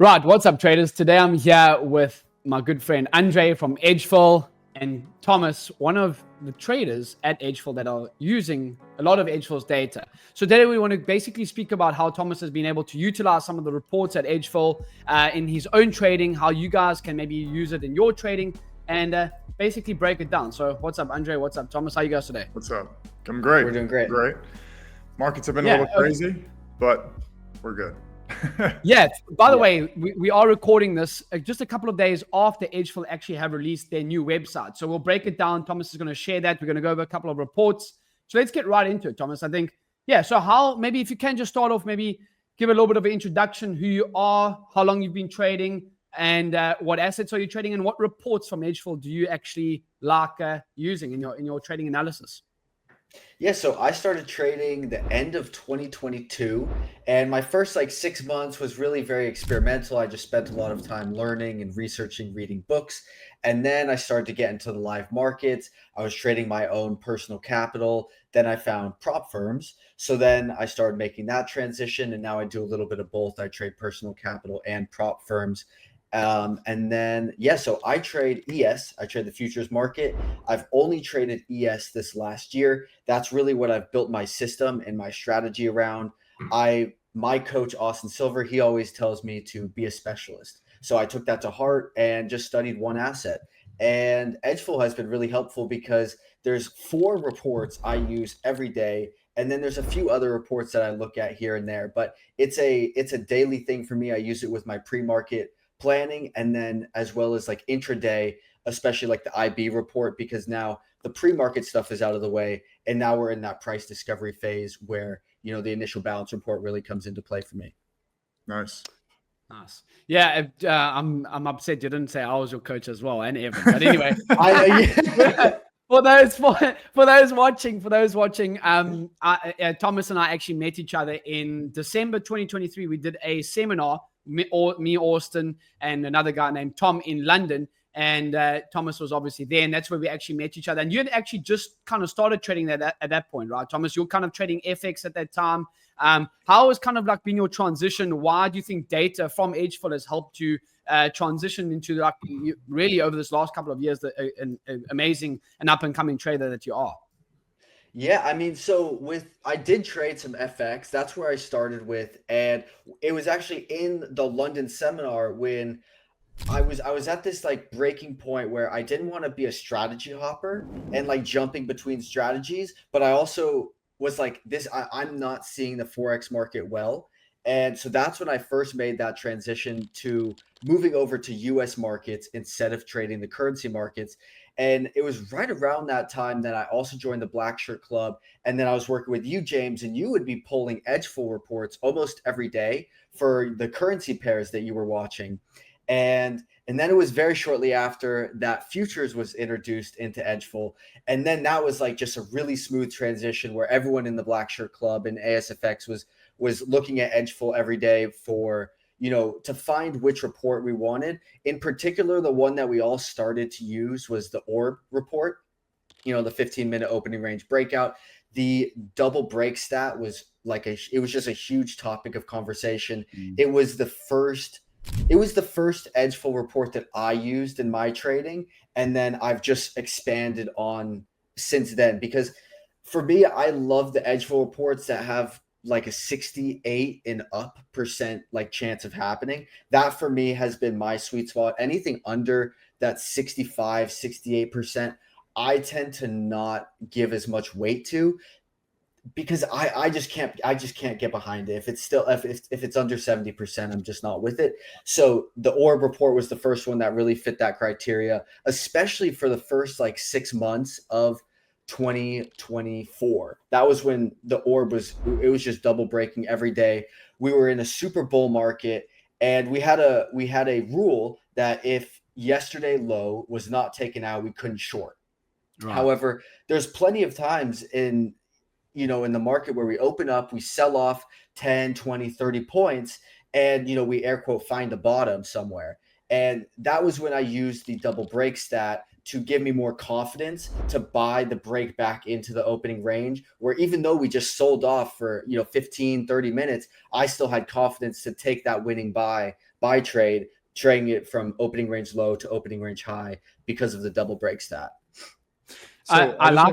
Right, what's up, traders? Today I'm here with my good friend Andre from Edgeful and Thomas, one of the traders at Edgeful that are using a lot of Edgeful's data. So today we want to basically speak about how Thomas has been able to utilize some of the reports at Edgeful in his own trading, how you guys can maybe use it in your trading, and basically break it down. So what's up, Andre? What's up, Thomas? How you guys today? What's up? I'm great. We're doing great. Great. Markets have been a little crazy, but we're good. Yeah. By the way, we are recording this just a couple of days after Edgeful actually have released their new website. So we'll break it down. Thomas is going to share that. We're going to go over a couple of reports. So let's get right into it, Thomas. I think, so how, maybe if you can just start off, maybe give a little bit of an introduction, who you are, how long you've been trading, and what assets are you trading, and what reports from Edgeful do you actually like using in your trading analysis? Yeah, so I started trading the end of 2022, and my first 6 months was really very experimental. I just spent a lot of time learning and researching, reading books, and then I started to get into the live markets. I was trading my own personal capital. Then I found prop firms. So then I started making that transition, and now I do a little bit of both. I trade personal capital and prop firms. And then, so I trade ES, I trade the futures market. I've only traded ES this last year. That's really what I've built my system and my strategy around. My coach, Austin Silver, he always tells me to be a specialist. So I took that to heart and just studied one asset. And Edgeful has been really helpful because there's 4 reports I use every day. And then there's a few other reports that I look at here and there, but it's a daily thing for me. I use it with my pre-market planning, and then as well as intraday, especially the IB report, because now the pre-market stuff is out of the way, and now we're in that price discovery phase where the initial balance report really comes into play for me. Nice. Yeah, I'm upset you didn't say I was your coach as well, and Evan. But anyway, for those watching, Thomas and I actually met each other in December 2023. We did a seminar. Me, Austin, and another guy named Tom in London, and Thomas was obviously there, and that's where we actually met each other. And you had actually just kind of started trading at that point, right, Thomas? You're kind of trading FX at that time. How has kind of been your transition? Why do you think data from Edgeful has helped you transition into really over this last couple of years an amazing and up and coming trader that you are? Yeah, I mean, I did trade some FX. That's where I started with, and it was actually in the London seminar when I was at this breaking point where I didn't want to be a strategy hopper and jumping between strategies, but I also was I'm not seeing the Forex market well. And so that's when I first made that transition to moving over to US markets instead of trading the currency markets. And it was right around that time that I also joined the Black Shirt Club. And then I was working with you, James, and you would be pulling Edgeful reports almost every day for the currency pairs that you were watching. And then it was very shortly after that futures was introduced into Edgeful. And then that was just a really smooth transition where everyone in the Black Shirt Club and ASFX was looking at Edgeful every day for to find which report we wanted. In particular, the one that we all started to use was the orb report, the 15-minute opening range breakout. The double break stat was it was just a huge topic of conversation. It was the first Edgeful report that I used in my trading. And then I've just expanded on since then, because for me, I love the Edgeful reports that have a 68 and up percent chance of happening. That for me has been my sweet spot. Anything under that 65, 68%, I tend to not give as much weight to, because I just can't get behind it. If it's under 70%, I'm just not with it. So the orb report was the first one that really fit that criteria, especially for the first 6 months of 2024. That was when the orb was just double breaking every day. We were in a super bull market, and we had a rule that if yesterday low was not taken out, we couldn't short. Right. However, there's plenty of times in the market where we open up, we sell off 10, 20, 30 points, and we air quote find a bottom somewhere. And that was when I used the double break stat to give me more confidence to buy the break back into the opening range, where even though we just sold off for 15, 30 minutes, I still had confidence to take that winning buy by trade, trading it from opening range low to opening range high because of the double break stat. So I like.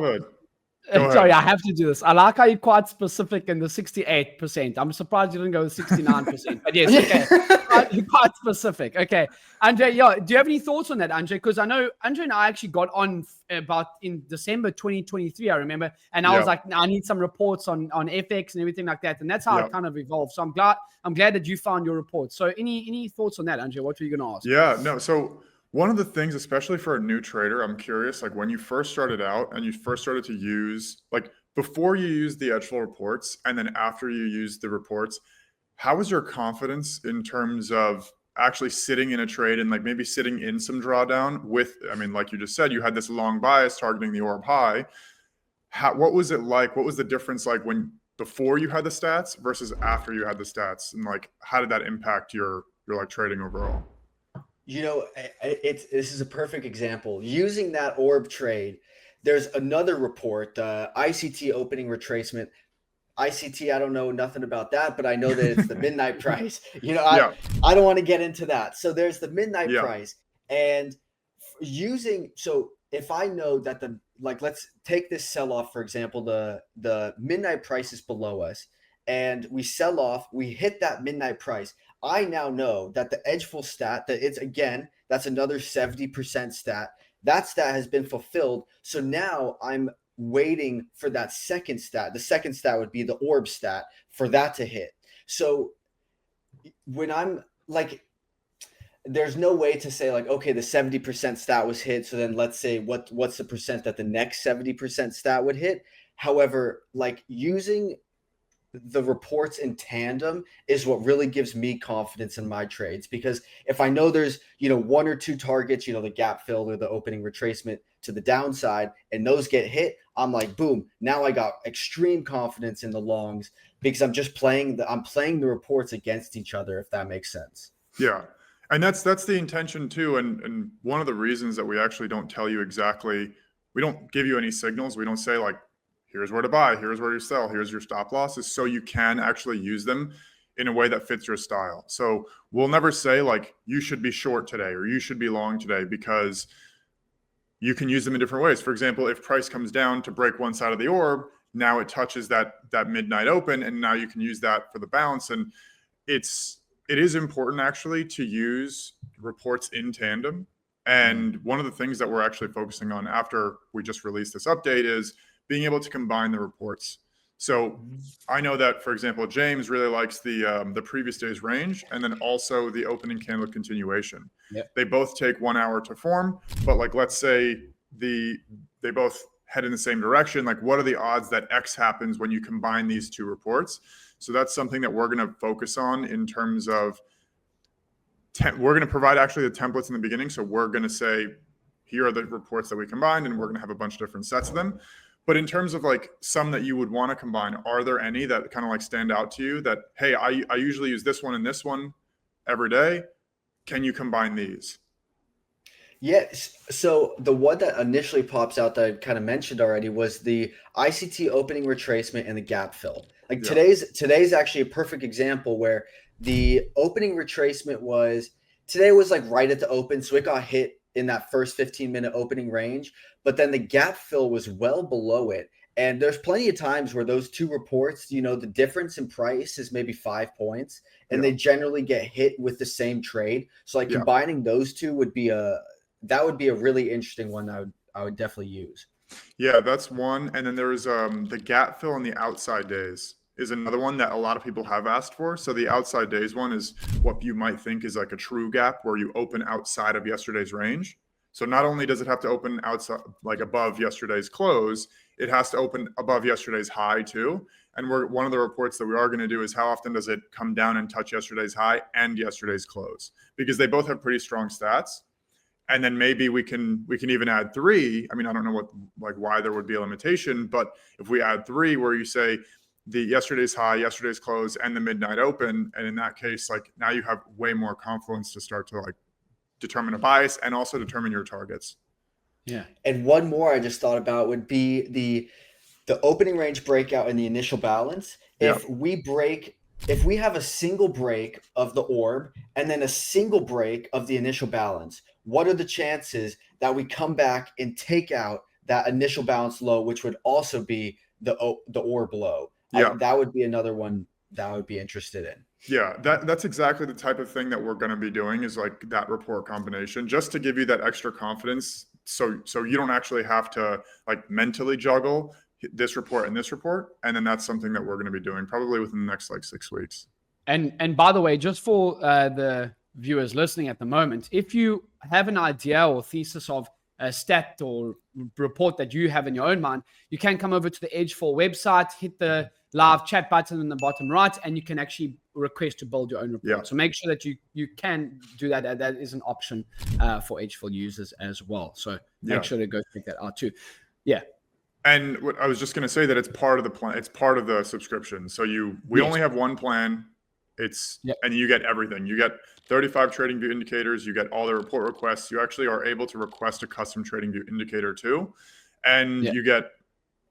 Go Sorry, I ahead. have to do this. I like how you're quite specific in the 68%. I'm surprised you didn't go with 69%. But yes, okay. You're quite specific. Okay. Andre, yeah, do you have any thoughts on that, Andre? Because I know Andre and I actually got on about in December 2023, I remember. And I was like, I need some reports on FX and everything like that. And that's how it kind of evolved. So I'm glad that you found your report. So any thoughts on that, Andre? What were you going to ask? Yeah, no. So one of the things, especially for a new trader, I'm curious, like when you first started out and you first started to use, like before you used the Edgeful reports and then after you used the reports, how was your confidence in terms of actually sitting in a trade and like maybe sitting in some drawdown with, I mean, like you just said, you had this long bias targeting the orb high. What was it like? What was the difference like when before you had the stats versus after you had the stats? And like, how did that impact your like trading overall? This is a perfect example. Using that orb trade, there's another report, ICT opening retracement. ICT, I don't know nothing about that, but I know that it's the midnight price. I don't want to get into that. So there's the midnight price, and so if I know that let's take this sell off, for example, the midnight price is below us, and we sell off, we hit that midnight price. I now know that the Edgeful stat, that's another 70% stat. That stat has been fulfilled. So now I'm waiting for that second stat. The second stat would be the orb stat for that to hit. So when I'm like, there's no way to say like, okay, the 70% stat was hit. So then let's say what's the percent that the next 70% stat would hit. However, like using the reports in tandem is what really gives me confidence in my trades, because if I know there's one or two targets, the gap fill or the opening retracement to the downside, and those get hit, I'm like, boom, now I got extreme confidence in the longs because I'm just playing the reports against each other, if that makes sense. Yeah. And that's the intention too. And one of the reasons that we actually don't tell you exactly, we don't give you any signals. We don't say like, here's where to buy, here's where to sell, here's your stop losses, so you can actually use them in a way that fits your style. So we'll never say like, you should be short today or you should be long today, because you can use them in different ways. For example, if price comes down to break one side of the orb, now it touches that midnight open, and now you can use that for the bounce. And it is important actually to use reports in tandem. And one of the things that we're actually focusing on after we just released this update is being able to combine the reports. So I know that, for example, James really likes the previous day's range and then also the opening candle continuation. Yep. They both take 1 hour to form, but like, let's say they both head in the same direction. Like, what are the odds that X happens when you combine these two reports? So that's something that we're going to focus on in terms of, we're going to provide actually the templates in the beginning. So we're going to say, here are the reports that we combined, and we're going to have a bunch of different sets of them. But in terms of like some that you would want to combine, are there any that kind of like stand out to you that, hey, I usually use this one and this one every day. Can you combine these? Yes. So the one that initially pops out that I kind of mentioned already was the ICT opening retracement and the gap fill. Like today's actually a perfect example where the opening retracement today was like right at the open. So it got hit in that first 15-minute opening range, but then the gap fill was well below it. And there's plenty of times where those two reports, the difference in price is maybe 5 points, and they generally get hit with the same trade. So like combining those two would be a really interesting one I would definitely use. Yeah, that's one. And then there's the gap fill on the outside days is another one that a lot of people have asked for. So the outside days one is what you might think is like a true gap where you open outside of yesterday's range. So not only does it have to open outside, like above yesterday's close, it has to open above yesterday's high too. And one of the reports that we are going to do is how often does it come down and touch yesterday's high and yesterday's close, because they both have pretty strong stats. And then maybe we can even add 3. I mean, I don't know why there would be a limitation, but if we add 3 where you say the yesterday's high, yesterday's close, and the midnight open, and in that case, like now you have way more confluence to start to like determine a bias and also determine your targets. Yeah. And one more I just thought about would be the opening range breakout and the initial balance. If we break if we have a single break of the orb and then a single break of the initial balance, what are the chances that we come back and take out that initial balance low, which would also be the orb low? Yeah. That would be another one that I would be interested in. Yeah, that's exactly the type of thing that we're going to be doing, is like that report combination, just to give you that extra confidence. So you don't actually have to like mentally juggle this report and this report. And then that's something that we're going to be doing probably within the next like 6 weeks. And by the way, just for the viewers listening at the moment, if you have an idea or thesis of a stat or report that you have in your own mind, you can come over to the Edgeful website, hit the live chat button in the bottom right, and you can actually request to build your own report. Yeah. So make sure that you can do that. That is an option for Edgeful users as well. So make sure to go check that out too. Yeah. And what I was just going to say, that it's part of the plan. It's part of the subscription. So we only have one plan. And you get everything. You get 35 trading view indicators. You get all the report requests. You actually are able to request a custom trading view indicator too. And you get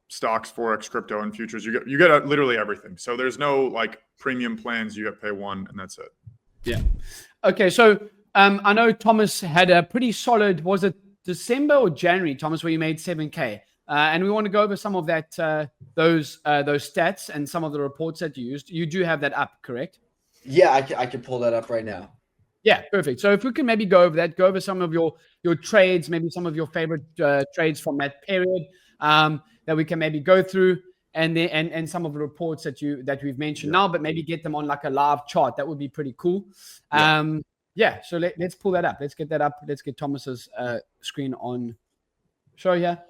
stocks, Forex, crypto, and futures. You get literally everything. So there's no like premium plans. You get pay one and that's it. Yeah. Okay. So I know Thomas had a pretty solid, was it December or January, Thomas, where you made 7K? And we want to go over some of that, those stats and some of the reports that you used. You do have that up, correct? Yeah, I can pull that up right now. Yeah, perfect. So if we can maybe go over that, go over some of your trades, maybe some of your favorite trades from that period that we can maybe go through, and some of the reports that we've mentioned now, but maybe get them on like a live chart. That would be pretty cool. So let's pull that up. Let's get that up. Let's get Thomas's screen on show here.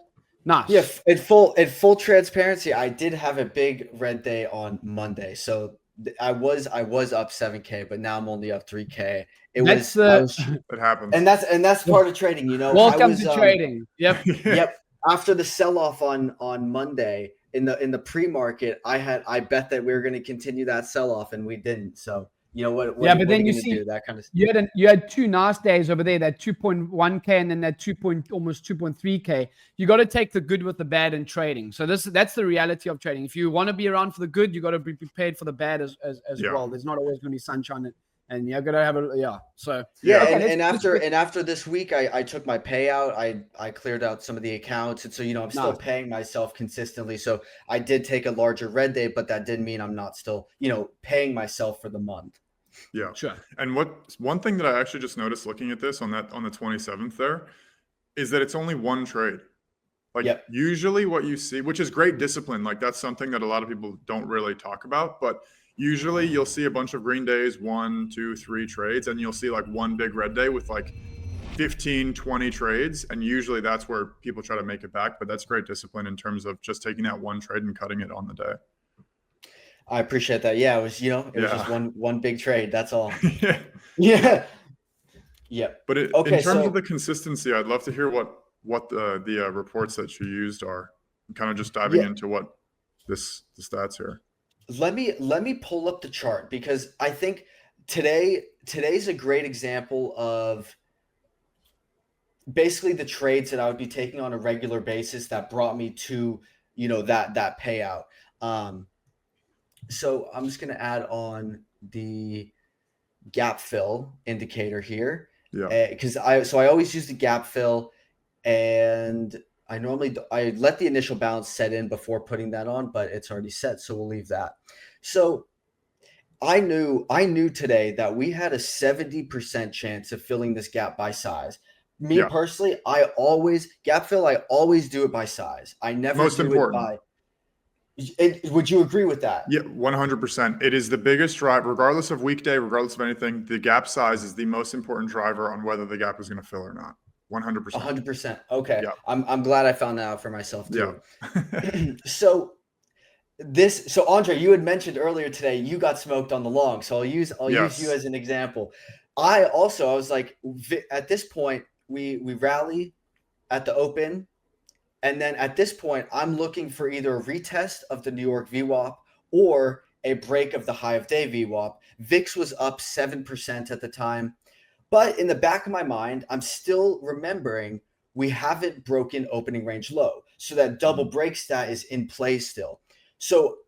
Nice. Yeah, in full transparency, I did have a big red day on Monday, so I was up 7K, but now I'm only up 3K. It happens, and that's part of trading, you know. Welcome to trading. Yep. Yep. After the sell-off on Monday in the pre-market, I bet that we were going to continue that sell-off, and we didn't. So you know what? But then you see do, that kind of stuff. You had two nice days over there, that 2.1K and then that almost 2.3K. You got to take the good with the bad in trading. So that's the reality of trading. If you want to be around for the good, you got to be prepared for the bad as well. There's not always going to be sunshine, and you're gonna have and after this week, I took my payout. I cleared out some of the accounts, and so I'm still paying myself consistently. So I did take a larger red day, but that didn't mean I'm not still paying myself for the month. Yeah, sure. And one thing that I actually just noticed looking at this on the 27th there is that it's only one trade. Like usually what you see, which is great discipline, like that's something that a lot of people don't really talk about, but usually you'll see a bunch of green days, 1, 2, 3 trades, and you'll see like one big red day with like 15, 20 trades. And usually that's where people try to make it back, but that's great discipline in terms of just taking that one trade and cutting it on the day. I appreciate that. Yeah, it was, was just one big trade. That's all. Yeah. But in terms of the consistency, I'd love to hear what the reports that you used are, kind of just diving into what the stats here. Let me pull up the chart, because I think today's a great example of basically the trades that I would be taking on a regular basis that brought me to that payout. So I'm just going to add on the gap fill indicator here. Yeah. Because I always use the gap fill, and I let the initial balance set in before putting that on, but it's already set, so we'll leave that. So I knew today that we had a 70% chance of filling this gap by size. Me personally, I always do it by size. I never do it by. Would you agree with that? Yeah, 100%. It is the biggest driver, regardless of weekday, regardless of anything. The gap size is the most important driver on whether the gap is going to fill or not. 100%. 100%. Okay. Yeah. I'm glad I found that out for myself too. Yeah. So Andre, you had mentioned earlier today you got smoked on the long, so I'll use you as an example. I was like, at this point we rally at the open. And then at this point, I'm looking for either a retest of the New York VWAP or a break of the high of day VWAP. VIX was up 7% at the time. But in the back of my mind, I'm still remembering we haven't broken opening range low. So that double break stat is in play still. So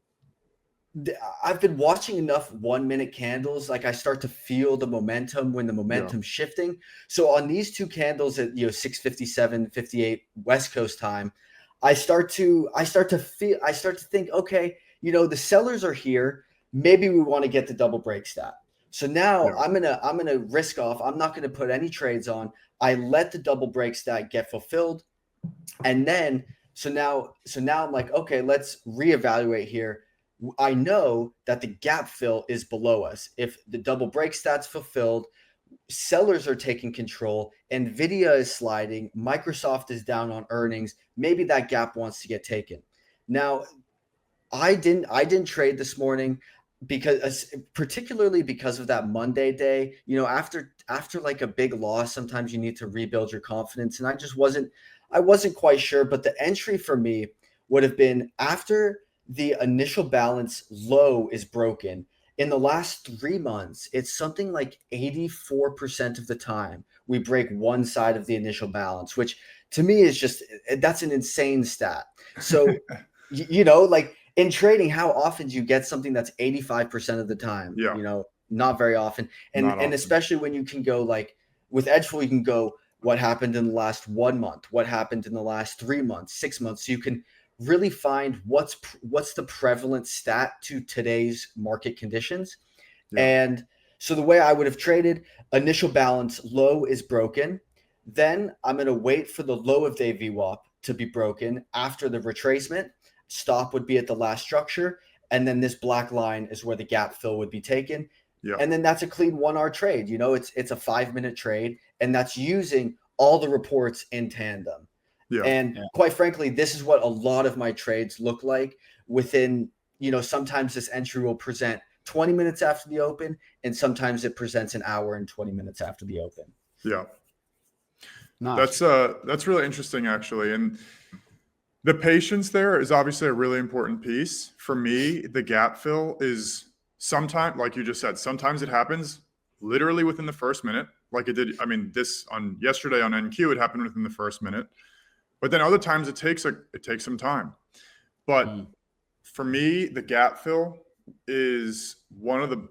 I've been watching enough 1 minute candles. Like I start to feel the momentum when the momentum's shifting. So on these two candles at 6:57, 58 West Coast time, I start to think, okay, the sellers are here. Maybe we want to get the double break stat. So now I'm gonna risk off. I'm not gonna put any trades on. I let the double break stat get fulfilled, and then so now I'm like, okay, let's reevaluate here. I know that the gap fill is below us. If the double break stat's fulfilled, sellers are taking control, Nvidia is sliding, Microsoft is down on earnings, maybe that gap wants to get taken. Now, I didn't trade this morning because particularly because of that Monday day. After like a big loss, sometimes you need to rebuild your confidence, and I wasn't quite sure, but the entry for me would have been after the initial balance low is broken. In the last 3 months, it's something like 84% of the time we break one side of the initial balance, which to me is that's an insane stat. So, like in trading, how often do you get something that's 85% of the time? Yeah. Not very often. And especially when you can go like with Edgeful, you can go what happened in the last 1 month, what happened in the last 3 months, 6 months. So you can really find what's the prevalent stat to today's market conditions. And so the way I would have traded, initial balance low is broken. Then I'm going to wait for the low of day VWAP to be broken after the retracement. Stop would be at the last structure. And then this black line is where the gap fill would be taken. And then that's a clean 1 hour trade. It's a 5-minute trade, and that's using all the reports in tandem. Quite frankly, this is what a lot of my trades look like within, sometimes this entry will present 20 minutes after the open, and sometimes it presents an hour and 20 minutes after the open. Yeah. Nice. That's really interesting, actually. And the patience there is obviously a really important piece. For me, the gap fill is sometimes, like you just said, sometimes it happens literally within the first minute. Like it did. I mean, this on yesterday on NQ, it happened within the first minute. But then other times it takes some time. But for me, the gap fill is one of the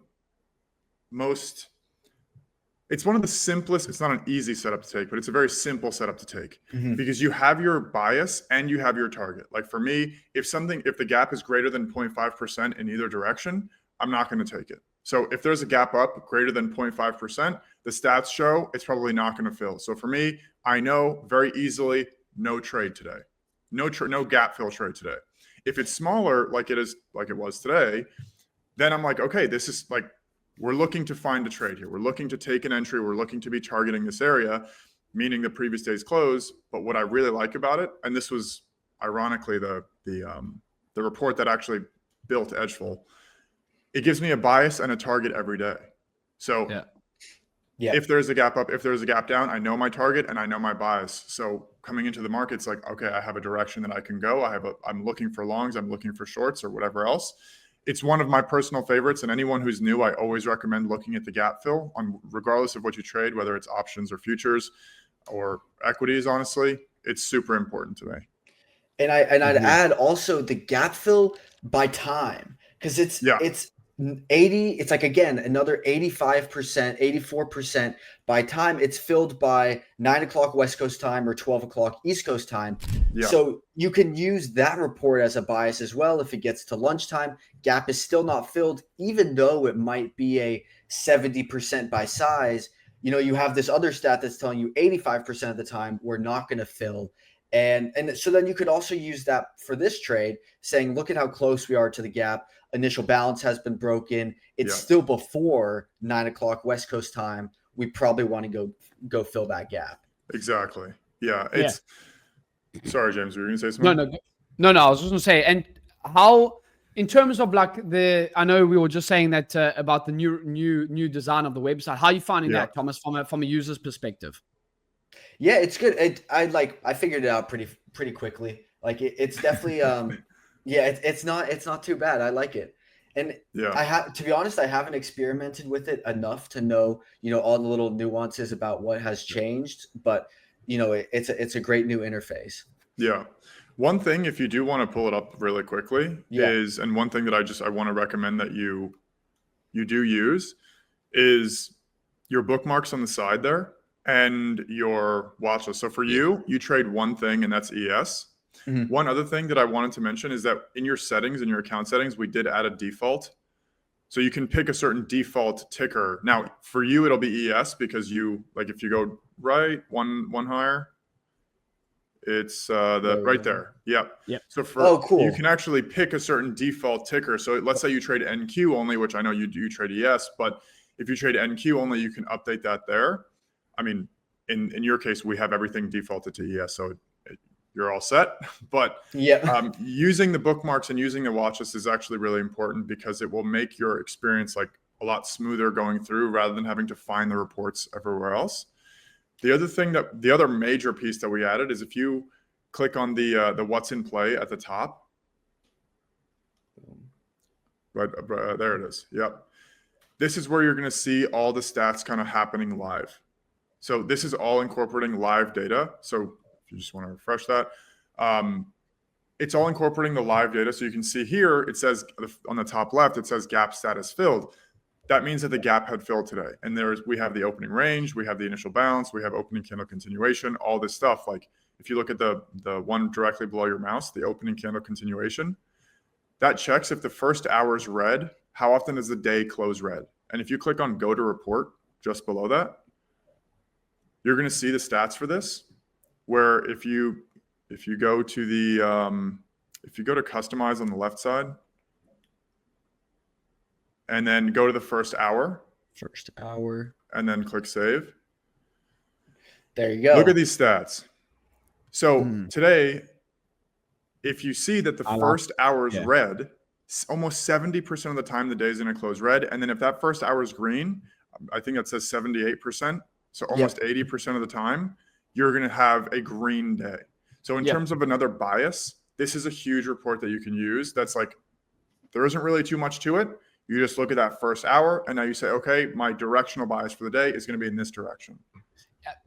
simplest. It's not an easy setup to take, but it's a very simple setup to take because you have your bias and you have your target. Like for me, if the gap is greater than 0.5% in either direction, I'm not going to take it. So if there's a gap up greater than 0.5%, the stats show it's probably not going to fill. So for me, I know very easily, no trade today, no gap fill trade today. If it's smaller, like it was today, then I'm like, okay, this is like, we're looking to find a trade here. We're looking to take an entry. We're looking to be targeting this area, meaning the previous day's close. But what I really like about it, and this was ironically the report that actually built Edgeful, it gives me a bias and a target every day. So if there's a gap up, if there's a gap down, I know my target and I know my bias. So coming into the market, it's like, okay, I have a direction that I can go. I'm looking for longs, I'm looking for shorts or whatever else. It's one of my personal favorites, and anyone who's new, I always recommend looking at the gap fill regardless of what you trade, whether it's options or futures or equities. Honestly, it's super important to me. And I'd add also the gap fill by time, because it's 80. It's like, again, another 85%, 84% by time. It's filled by 9 o'clock West Coast time or 12 o'clock East Coast time. So you can use that report as a bias as well. If it gets to lunchtime, gap is still not filled, even though it might be a 70% by size. You have this other stat that's telling you 85% of the time we're not going to fill. And so then you could also use that for this trade, saying, look at how close we are to the gap. Initial balance has been broken. It's still before 9 o'clock West Coast time. We probably want to go fill that gap. Exactly. Yeah. Sorry, James, were you going to say something? No. I was just going to say, and how, in terms of like I know we were just saying that about the new design of the website. How are you finding that, Thomas, from a user's perspective? Yeah, it's good. I figured it out pretty quickly. Like it's definitely it's not too bad. I like it. And to be honest, I haven't experimented with it enough to know, all the little nuances about what has changed, but it's a great new interface. Yeah. One thing, if you do want to pull it up really quickly, Yeah. is, and one thing that I want to recommend that you do use is your bookmarks on the side there and your watch list. So for you trade one thing, and that's ES. Mhm. One other thing that I wanted to mention is that in your settings, in your account settings, we did add a default. So you can pick a certain default ticker. Now, for you, it'll be ES because if you go right, one higher, it's right there. Yep. Yep. So cool. you can actually pick a certain default ticker. So let's say you trade NQ only, which I know you do trade ES, but if you trade NQ only, you can update that there. I mean, in your case, we have everything defaulted to ES, so you're all set. But using the bookmarks and using the watch list is actually really important because it will make your experience like a lot smoother going through rather than having to find the reports everywhere else. The other major piece that we added is if you click on the what's in play at the top, right there it is. Yep. This is where you're going to see all the stats kind of happening live. So this is all incorporating live data. So if you just want to refresh that, it's all incorporating the live data. So you can see here, it says on the top left, it says gap status filled. That means that the gap had filled today. And we have the opening range, we have the initial bounce, we have opening candle continuation, all this stuff. Like if you look at the one directly below your mouse, the opening candle continuation, that checks if the first hour is red, how often does the day close red? And if you click on go to report just below that, you're going to see the stats for this, where if you go to if you go to customize on the left side, and then go to the first hour, and then click save. There you go. Look at these stats. So today, if you see that the first hour is red, almost 70% of the time the day is going to close red. And then if that first hour is green, I think that says 78%. So almost 80% of the time, you're going to have a green day. So in terms of another bias, this is a huge report that you can use. That's like, there isn't really too much to it. You just look at that first hour and now you say, okay, my directional bias for the day is going to be in this direction.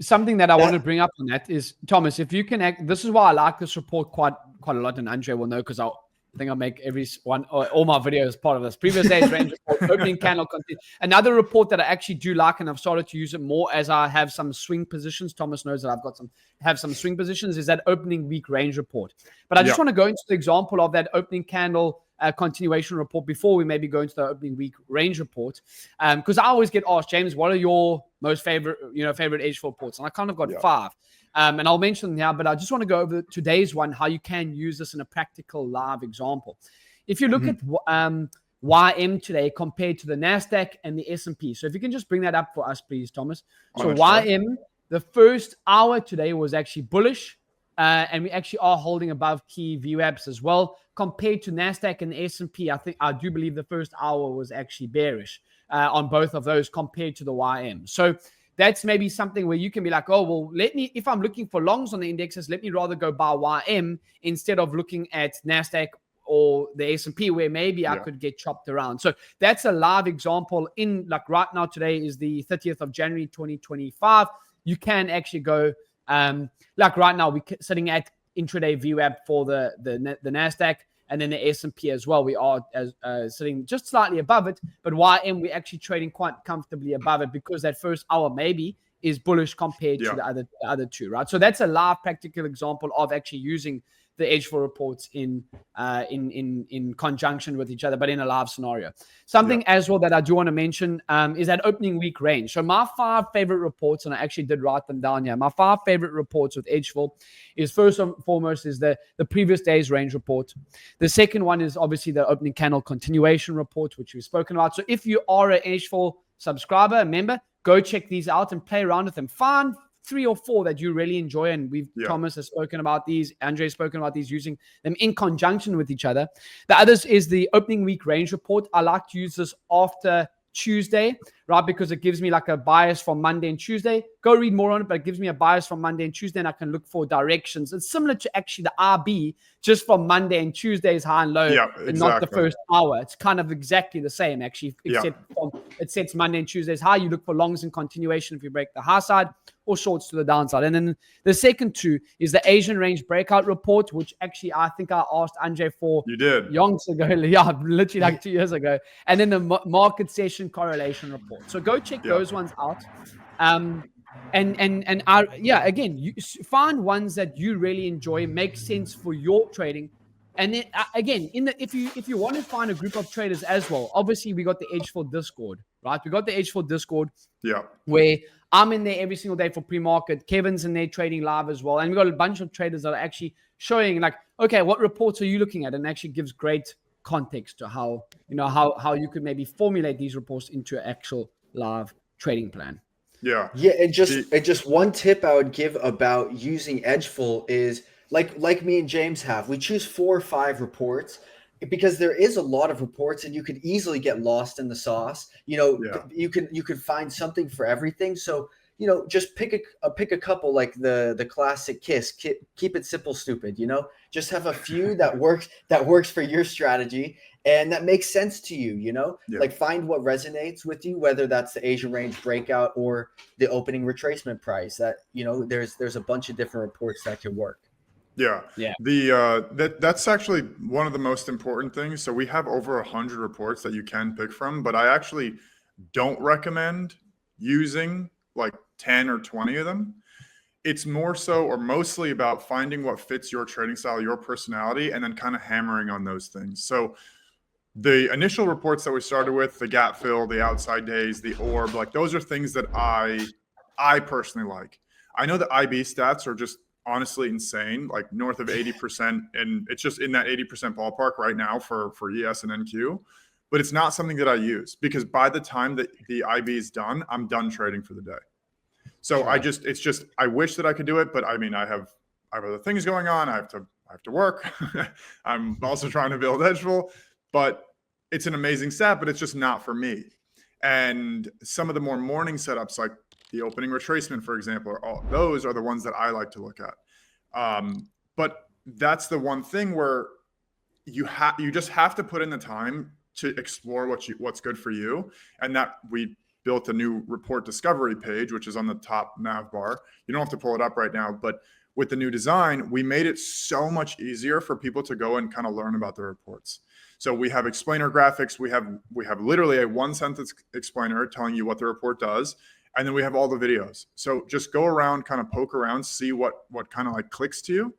Something that I want to bring up on that is, Thomas, if you can this is why I like this report quite a lot, and Andre will know because I think I'll make all my videos part of this. Previous day's range report, opening candle continue. Another report that I actually do like, and I've started to use it more as I have some swing positions. Thomas knows that I've have some swing positions, is that opening week range report. But I just want to go into the example of that opening candle continuation report before we maybe go into the opening week range report. Because I always get asked, James, what are your most favorite Edgeful reports? And I kind of got 5. And I'll mention them now, but I just want to go over today's one, how you can use this in a practical live example. If you look at YM today compared to the NASDAQ and the S&P. So if you can just bring that up for us, please, Thomas. So YM, the first hour today was actually bullish. And we actually are holding above key VWAPs as well. Compared to NASDAQ and the S&P, I do believe the first hour was actually bearish on both of those compared to the YM. So that's maybe something where you can be like, oh, well, if I'm looking for longs on the indexes, let me rather go buy YM instead of looking at NASDAQ or the S&P where maybe I could get chopped around. So that's a live example in, like right now, today is the 30th of January, 2025. You can actually go, like right now, we're sitting at intraday VWAP for the NASDAQ and then the S&P as well. We are sitting just slightly above it, but YM, we're actually trading quite comfortably above it because that first hour maybe is bullish compared to the other two, right? So that's a live practical example of actually using the Edgeful reports in conjunction with each other, but in a live scenario. Something as well that I do want to mention is that opening week range. So my 5 favorite reports, and I actually did write them down here. My 5 favorite reports with Edgeful is first and foremost is the previous day's range report. The second one is obviously the opening candle continuation report, which we've spoken about. So if you are an Edgeful subscriber, member, go check these out and play around with them. Find 3 or 4 that you really enjoy, and Thomas has spoken about these, Andre's spoken about these, using them in conjunction with each other. The others is the opening week range report. I like to use this after Tuesday, right? Because it gives me like a bias from Monday and Tuesday. Go read more on it, but it gives me a bias from Monday and Tuesday, and I can look for directions. It's similar to actually the RB, just from Monday and Tuesday's high and low, Yeah, and not the exactly. first hour. It's kind of exactly the same, actually, except it sets Monday and Tuesday's high. You look for longs in continuation if you break the high side, or shorts to the downside. And then the second two is the Asian range breakout report, which actually I think I asked Andre for yonks ago. Yeah, literally like 2 years ago. And then the market session correlation report. So go check those ones out. Again, you find ones that you really enjoy, make sense for your trading. And then again, if you want to find a group of traders as well, obviously we got the Edgeful Discord, right? We got the Edgeful Discord, where I'm in there every single day for pre-market. Kevin's in there trading live as well, and we got a bunch of traders that are actually showing like, okay, what reports are you looking at, and actually gives great context to how you could maybe formulate these reports into an actual live trading plan. And just one tip I would give about using Edgeful is like me and James have. We choose 4 or 5 reports because there is a lot of reports, and you could easily get lost in the sauce. You could find something for everything. So just pick a couple, like the classic keep it simple, stupid. Just have a few that works for your strategy and that makes sense to you. Like find what resonates with you, whether that's the Asian range breakout or the opening retracement price. That there's a bunch of different reports that can work. That's actually one of the most important things. So we have over 100 reports that you can pick from, but I actually don't recommend using like 10 or 20 of them. It's more so or mostly about finding what fits your trading style, your personality, and then kind of hammering on those things. So the initial reports that we started with, the gap fill, the outside days, the orb, like those are things that I personally like. I know the IB stats are just honestly insane, like north of 80%, and it's just in that 80% ballpark right now for ES and NQ. But it's not something that I use, because by the time that the IB is done, I'm done trading for the day. So I wish that I could do it, but I mean, I have other things going on. I have to work. I'm also trying to build Edgeful, but it's an amazing stat, but it's just not for me. And some of the more morning setups, like the opening retracement, for example, those are the ones that I like to look at. But that's the one thing where you just have to put in the time to explore what's good for you. And that we built a new report discovery page, which is on the top nav bar. You don't have to pull it up right now, but with the new design, we made it so much easier for people to go and kind of learn about the reports. So we have explainer graphics. We have literally a 1-sentence explainer telling you what the report does. And then we have all the videos. So just go around, kind of poke around, see what kind of like clicks to you.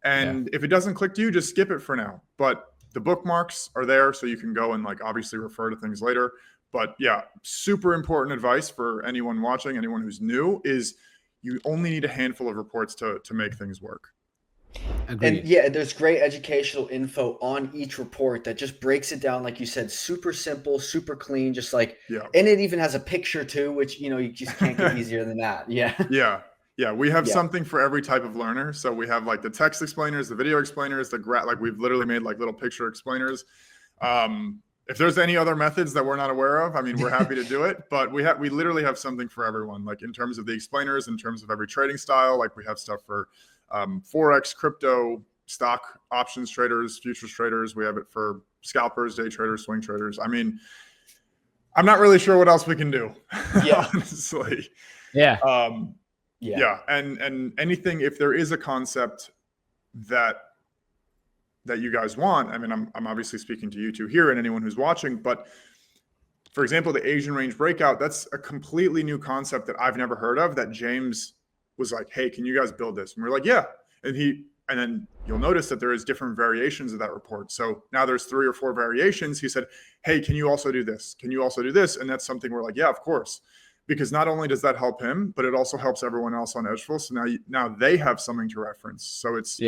And if it doesn't click to you, just skip it for now. But the bookmarks are there, so you can go and like obviously refer to things later. But yeah, super important advice for anyone watching, anyone who's new, is you only need a handful of reports to make things work. Agreed. And there's great educational info on each report that just breaks it down, like you said, super simple, super clean, just like, and it even has a picture too, which, you just can't get easier than that. Yeah. We have something for every type of learner. So we have like the text explainers, the video explainers, like we've literally made like little picture explainers. If there's any other methods that we're not aware of, I mean, we're happy to do it, but we literally have something for everyone, like in terms of the explainers, in terms of every trading style. Like we have stuff for Forex, crypto, stock options traders, futures traders. We have it for scalpers, day traders, swing traders. I mean, I'm not really sure what else we can do. Honestly. And anything, if there is a concept that you guys want, I mean, I'm obviously speaking to you two here and anyone who's watching, but for example, the Asian range breakout, that's a completely new concept that I've never heard of, that James was like, hey, can you guys build this? And we're like, yeah. And then you'll notice that there is different variations of that report. So now there's 3 or 4 variations. He said, hey, can you also do this? Can you also do this? And that's something we're like, yeah, of course. Because not only does that help him, but it also helps everyone else on Edgeful. So now they have something to reference. So it's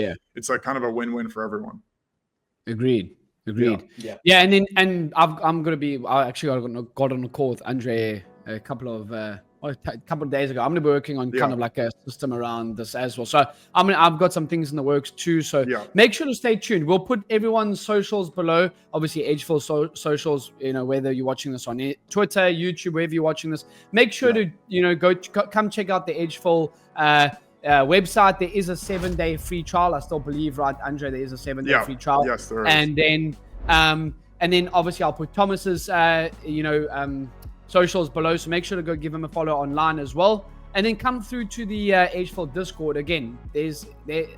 like kind of a win-win for everyone. Agreed. Yeah. And I'm going to be, I actually got on a call with Andre a couple of a couple of days ago. I'm going to be working on kind of like a system around this as well. So I've got some things in the works too. So make sure to stay tuned. We'll put everyone's socials below. Obviously, Edgeful socials. Whether you're watching this on Twitter, YouTube, wherever you're watching this, make sure to come check out the Edgeful website. There is a 7-day free trial. I still believe, right, Andre? There is a 7-day free trial. Yes, there is. And then obviously I'll put Thomas's socials below, so make sure to go give him a follow online as well, and then come through to the Edgeful Discord. Again,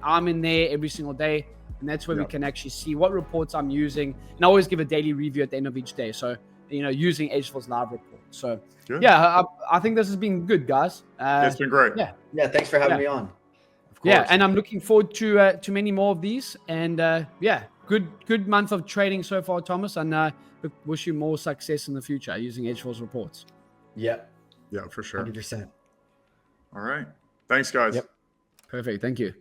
I'm in there every single day, and that's where we can actually see what reports I'm using, and I always give a daily review at the end of each day, so using Edgeful's live report. So I think this has been good, guys. It's been great. Thanks for having me on. Of course. And I'm looking forward to many more of these, and good month of trading so far, Thomas, and wish you more success in the future using Edgeful's reports. Yeah, for sure. 100%. All right. Thanks, guys. Perfect. Thank you.